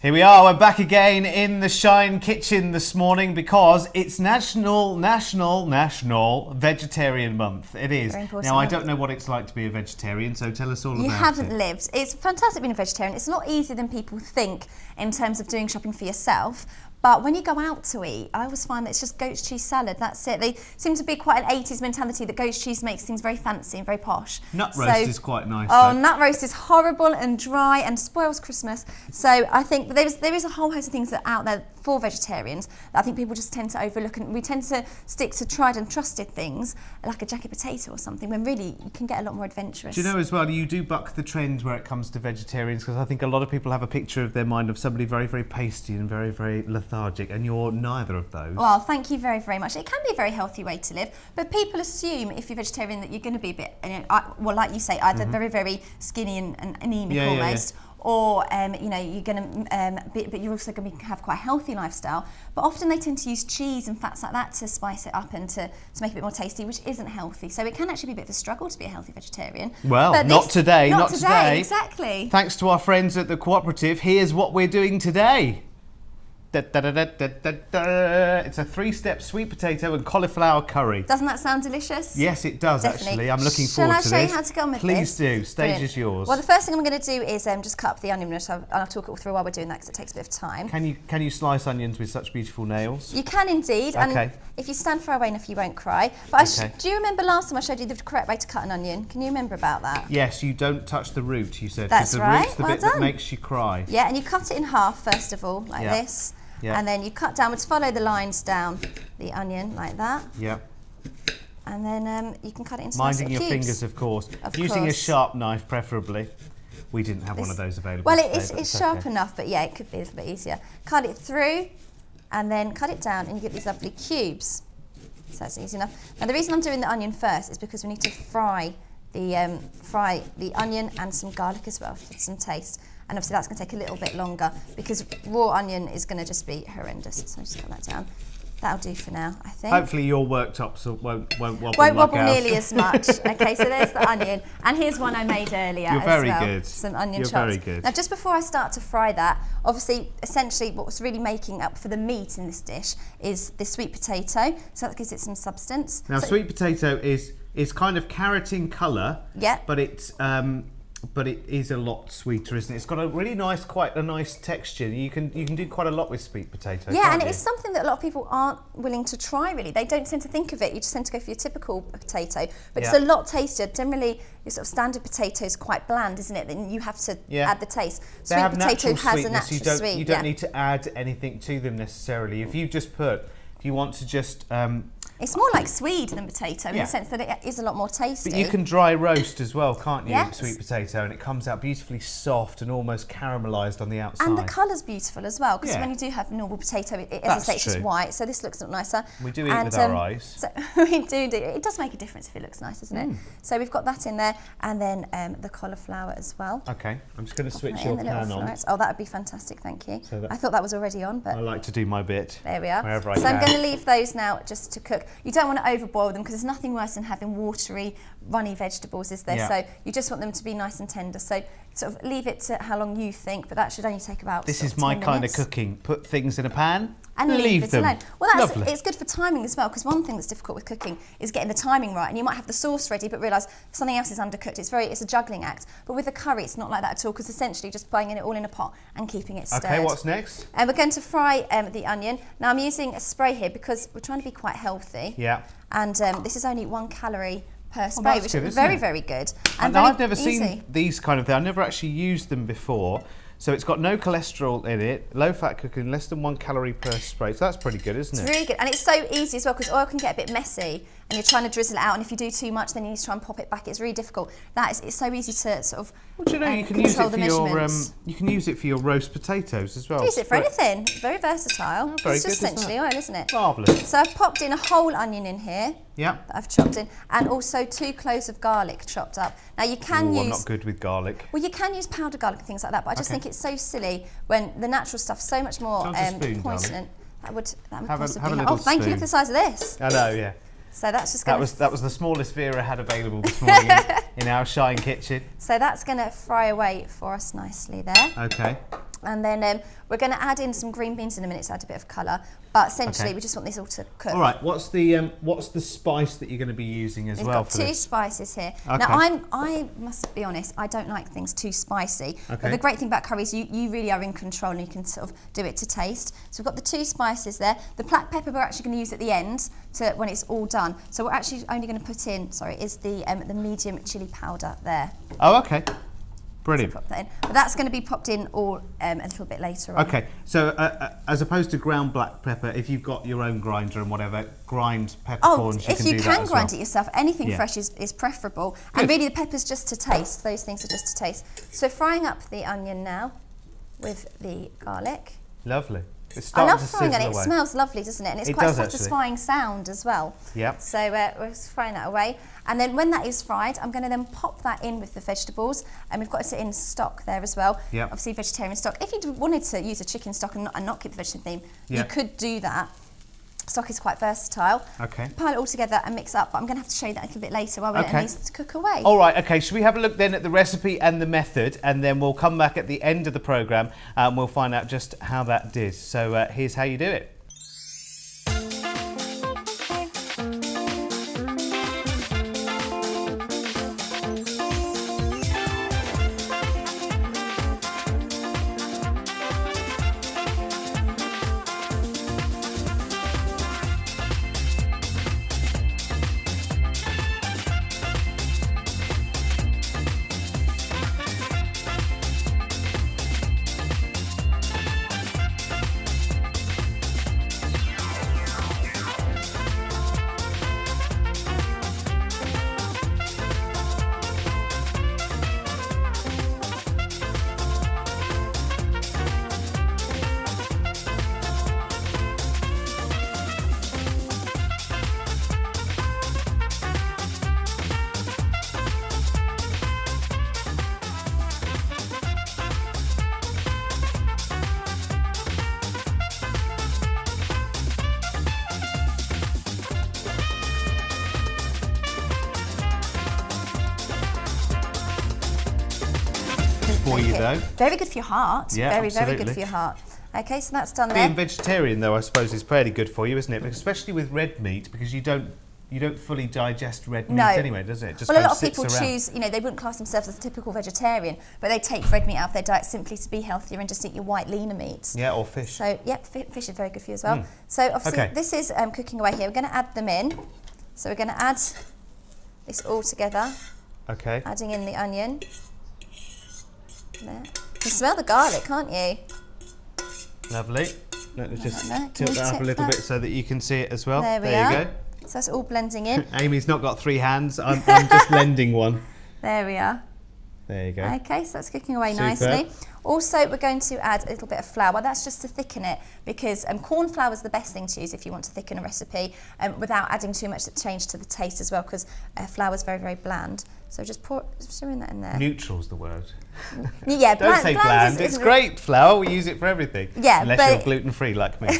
Here we are, we're back again in the Shine kitchen this morning because it's National Vegetarian Month. It is. Now, I don't know what it's like to be a vegetarian, so tell us all about it. You haven't lived. It's fantastic being a vegetarian. It's a lot easier than people think in terms of doing shopping for yourself. But when you go out to eat, I always find that it's just goat's cheese salad, that's it. They seem to be quite an 80s mentality that goat's cheese makes things very fancy and very posh. Nut roast is quite nice. Oh, nut roast is horrible and dry and spoils Christmas. So I think there is a whole host of things that are out there for vegetarians that I think people just tend to overlook, and we tend to stick to tried and trusted things like a jacket potato or something, when really you can get a lot more adventurous. Do you know as well, you do buck the trend where it comes to vegetarians, because I think a lot of people have a picture of their mind of somebody very, very pasty and very, very lethargic, and you're neither of those. Well, thank you very, very much. It can be a very healthy way to live, but people assume if you're vegetarian that you're going to be a bit, well, like you say, either very, very skinny and anemic almost. Yeah. Or you know, you're going to, but you're also going to have quite a healthy lifestyle. But often they tend to use cheese and fats like that to spice it up and to make it a bit more tasty, which isn't healthy. So it can actually be a bit of a struggle to be a healthy vegetarian. Well, but not today. Not today, exactly. Thanks to our friends at the Cooperative, here's what we're doing today. It's a 3-step sweet potato and cauliflower curry. Doesn't that sound delicious? Yes, it does. Definitely. Actually. I'm looking forward to this. Shall I show you how to get on with this? Please do. Stage is yours. Well, the first thing I'm going to do is just cut up the onion, and I'll talk it all through while we're doing that because it takes a bit of time. Can you slice onions with such beautiful nails? You can indeed. Okay. And if you stand far away enough, you won't cry. But do you remember last time I showed you the correct way to cut an onion? Can you remember about that? Yes, you don't touch the root, you said. That's right. Because the root's the bit that makes you cry. Yeah, and you cut it in half first of all, like this. Yep. And then you cut downwards, follow the lines down the onion like that. Yep. And then you can cut it into Minding your fingers, of course. Using a sharp knife, preferably. We didn't have one of those available. Well, it's sharp enough, but yeah, it could be a little bit easier. Cut it through, and then cut it down, and you get these lovely cubes. So that's easy enough. Now, the reason I'm doing the onion first is because we need to fry the onion and some garlic as well for some taste. And obviously that's going to take a little bit longer because raw onion is going to just be horrendous. So I'll just cut that down. That'll do for now, I think. Hopefully your worktops won't wobble Won't wobble nearly as much. Okay, so there's the onion. And here's one I made earlier as well. You're very good. Some onion chops. You're very good. Now, just before I start to fry that, obviously, essentially what's really making up for the meat in this dish is the sweet potato. So that gives it some substance. Now, sweet potato is kind of carrot in colour. Yeah. But it is a lot sweeter, isn't it? It's got a really nice, quite a nice texture. You can do quite a lot with sweet potato. Yeah, and it's something that a lot of people aren't willing to try. Really, they don't tend to think of it. You just tend to go for your typical potato, but it's a lot tastier. Generally, your sort of standard potato is quite bland, isn't it? Then you have to add the taste. Sweet potato has a natural sweet. You don't need to add anything to them necessarily. If you want to just it's more like Swede than potato in the sense that it is a lot more tasty. But you can dry roast as well, can't you? Yes. Sweet potato, and it comes out beautifully soft and almost caramelised on the outside. And the colour's beautiful as well, because when you do have normal potato, as I say, it's just white, so this looks a lot nicer. We do eat with our eyes. So we do. It does make a difference if it looks nice, doesn't it? So we've got that in there, and then the cauliflower as well. Okay, I'm just going to switch your pan on. Oh, that would be fantastic, thank you. So I thought that was already on, but I like to do my bit. There we are. Wherever I can. So I'm going to leave those now just to cook. You don't want to overboil them because there's nothing worse than having watery, runny vegetables, is there? Yeah. So you just want them to be nice and tender. So sort of leave it to how long you think, but that should only take about This is my kind of cooking. Put things in a pan and leave them alone. Well, Lovely. It's good for timing as well, because one thing that's difficult with cooking is getting the timing right, and you might have the sauce ready but realise something else is undercooked. It's a juggling act. But with a curry, it's not like that at all, because essentially just putting it all in a pot and keeping it stirred. Okay, what's next? And we're going to fry the onion. Now I'm using a spray here because we're trying to be quite healthy. Yeah. And this is only 1 calorie per spray, which is very good. And I've never seen these kind of things. I've never actually used them before. So it's got no cholesterol in it, low fat cooking, less than 1 calorie per spray. So that's pretty good, isn't it? It's really good. And it's so easy as well, because oil can get a bit messy and you're trying to drizzle it out, and if you do too much then you need to try and pop it back. It's really difficult. It's so easy to sort of you can use it for your you can use it for your roast potatoes as well. Use it for anything. Very versatile. Very it's just essentially oil, isn't it? Marvellous. So I've popped in a whole onion in here. Yeah. That I've chopped in, and also 2 cloves of garlic chopped up. Now you can use. I'm not good with garlic. Well, you can use powdered garlic and things like that, but I just think it's so silly when the natural stuff's so much more poignant. That would possibly. Have a thank you. Look at the size of this. I know, yeah. So that's just going that was the smallest Vera had available this morning in our Shine kitchen. So that's going to fry away for us nicely there. Okay. And then we're going to add in some green beans in a minute to add a bit of colour. But essentially, we just want this all to cook. All right. What's the spice that you're going to be using as well for this? We've got 2 spices here. Okay. Now, I must be honest, I don't like things too spicy. Okay. But the great thing about curry is you really are in control and you can sort of do it to taste. So we've got the 2 spices there. The black pepper we're actually going to use at the end when it's all done. So we're actually only going to put in, is the medium chilli powder there. Oh, okay. Brilliant. So pop that in. But that's going to be popped in all a little bit later on. Okay, so as opposed to ground black pepper, if you've got your own grinder and whatever, grind peppercorns, you can do that as well. If you can grind it yourself, anything fresh is preferable. Good. And really the pepper's just to taste. Those things are just to taste. So frying up the onion now with the garlic. Lovely. I love frying it. It smells lovely, doesn't it? And it's quite a satisfying sound as well. Yeah. So we're frying that away. And then when that is fried, I'm going to then pop that in with the vegetables. And we've got it in stock there as well. Yeah. Obviously vegetarian stock. If you wanted to use a chicken stock and not keep the vegetarian theme, you could do that. Stock is quite versatile. Okay. Pile it all together and mix up, but I'm going to have to show you that a little bit later while we're letting these to cook away. All right, okay, should we have a look then at the recipe and the method, and then we'll come back at the end of the programme and we'll find out just how that did. So here's how you do it. For you though. Very good for your heart. Yeah, very good for your heart. Okay, so that's done there. Being vegetarian though, I suppose, is fairly good for you, isn't it? Especially with red meat, because you don't fully digest red meat anyway, does it? Well, a lot of people choose, they wouldn't class themselves as a typical vegetarian, but they take red meat out of their diet simply to be healthier and just eat your white, leaner meats. Yeah, or fish. So, yep, fish is very good for you as well. So, obviously, this is cooking away here. We're going to add them in. So, we're going to add this all together. Okay. Adding in the onion. There. You can smell the garlic, can't you? Lovely. Let me just tilt that up a little bit so that you can see it as well. There you go. So that's all blending in. Amy's not got 3 hands. I'm just lending one. There we are. There you go. Okay, so that's cooking away nicely. Also, we're going to add a little bit of flour. That's just to thicken it, because corn flour is the best thing to use if you want to thicken a recipe without adding too much change to the taste as well, because flour is very, very bland. So just stirring that in there. Neutral's the word. Yeah, don't say bland. It's great flour. We use it for everything. Yeah, unless you're gluten-free like me.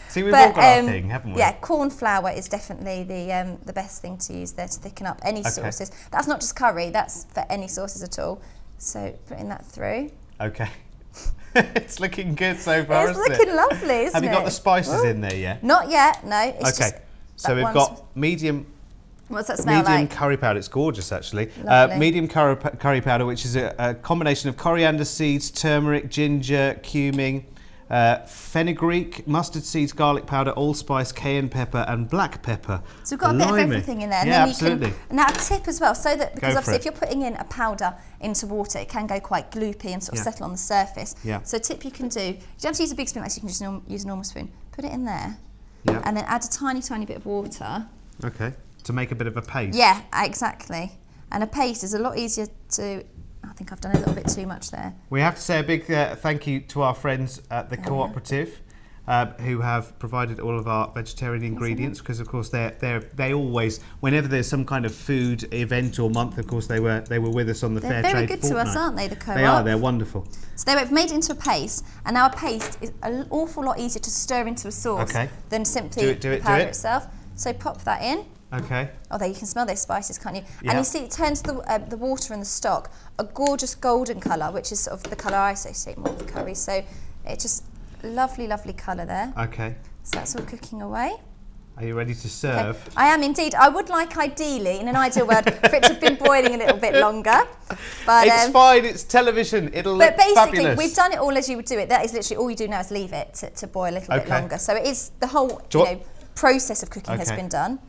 See, we've all got our thing, haven't we? Yeah, corn flour is definitely the best thing to use there to thicken up any sauces. That's not just curry. That's for any sauces at all. So putting that through. Okay. It's looking good so far, isn't it? It's looking lovely, isn't it? Have you got the spices in there yet? Not yet, no. It's okay. So we've got medium. What's that smell medium like? Curry powder. It's gorgeous, actually. Lovely. Medium curry powder, which is a combination of coriander seeds, turmeric, ginger, cumin, fenugreek, mustard seeds, garlic powder, allspice, cayenne pepper, and black pepper. So we've got a bit of everything in there. And yeah, then absolutely. Now a tip as well, so that, because obviously if you're putting in a powder into water, it can go quite gloopy and sort of settle on the surface. Yeah. So a tip you can do, you don't have to use a big spoon, like you can just use a normal spoon. Put it in there, and then add a tiny, tiny bit of water. Okay. To make a bit of a paste. Yeah, exactly. And a paste is a lot easier to. I think I've done a little bit too much there. We have to say a big thank you to our friends at the Cooperative, who have provided all of our vegetarian ingredients, because of course they always, whenever there's some kind of food event or month, of course they were with us on the Fair Trade They're very good fortnight. to us, aren't they, the Co-op? They are, they're wonderful. So they've made it into a paste, and now a paste is an awful lot easier to stir into a sauce than simply the powder itself. So pop that in. Okay. Oh, there you can smell those spices, can't you? Yeah. And you see it turns the water and the stock a gorgeous golden colour, which is sort of the colour I associate more with curry. So it's just lovely, lovely colour there. Okay. So that's all cooking away. Are you ready to serve? Okay. I am indeed. I would like, ideally, in an ideal world, for it to have been boiling a little bit longer. But it's fine. It's television. It'll but look basically, fabulous. we've done it all as you would do it. That is literally all you do now is leave it to boil a little bit longer. So it is the whole process of cooking has been done.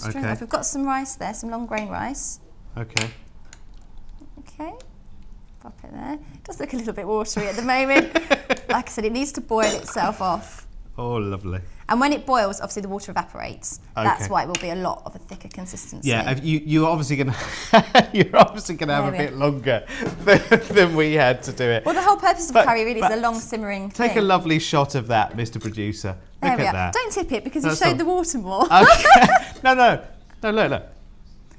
Okay. We've got some rice there, some long grain rice. Okay. Okay. Pop it there. It does look a little bit watery at the moment. Like I said, it needs to boil itself off. Oh, lovely. And when it boils, obviously the water evaporates. That's why it will be a lot of a thicker consistency. Yeah, you're obviously gonna have a bit longer than we had to do it. Well, the whole purpose of curry really is a long simmering thing. Take a lovely shot of that, Mr. Producer. Look at that. Don't tip it because you showed the water more. Okay. No, look.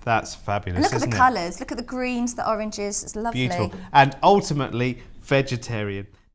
That's fabulous. And look at the isn't it? colours. Look at the greens, the oranges. It's lovely. Beautiful. And ultimately vegetarian.